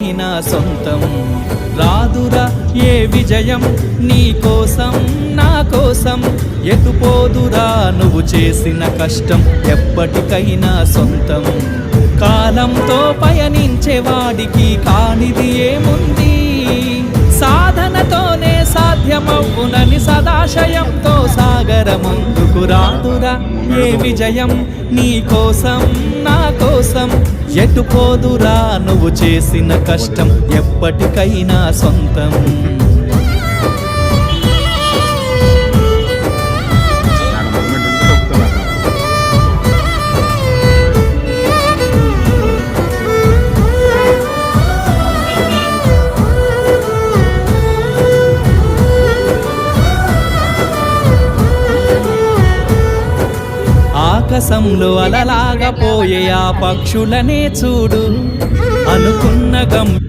ఎప్పటికైనా సొంతం. రాదురా ఏ విజయం నీ కోసం నా కోసం, ఎటుపోదురా నువ్వు చేసిన కష్టం ఎప్పటికైనా సొంతం. కాలంతో పయనించేవాడికి కానిది ఏముంది, సాధనతోనే సాధ్యమవునని సదాశయంతో సాగర ముందుకు. రాదురా ఏ విజయం నీ కోసం నా కోసం, ఎటుపోదురా నువ్వు చేసిన కష్టం ఎప్పటికైనా సొంతం. ఆకాశంలో అలలాగా పోయే ఆ పక్షులనే చూడు, అనుకున్న గమ్యం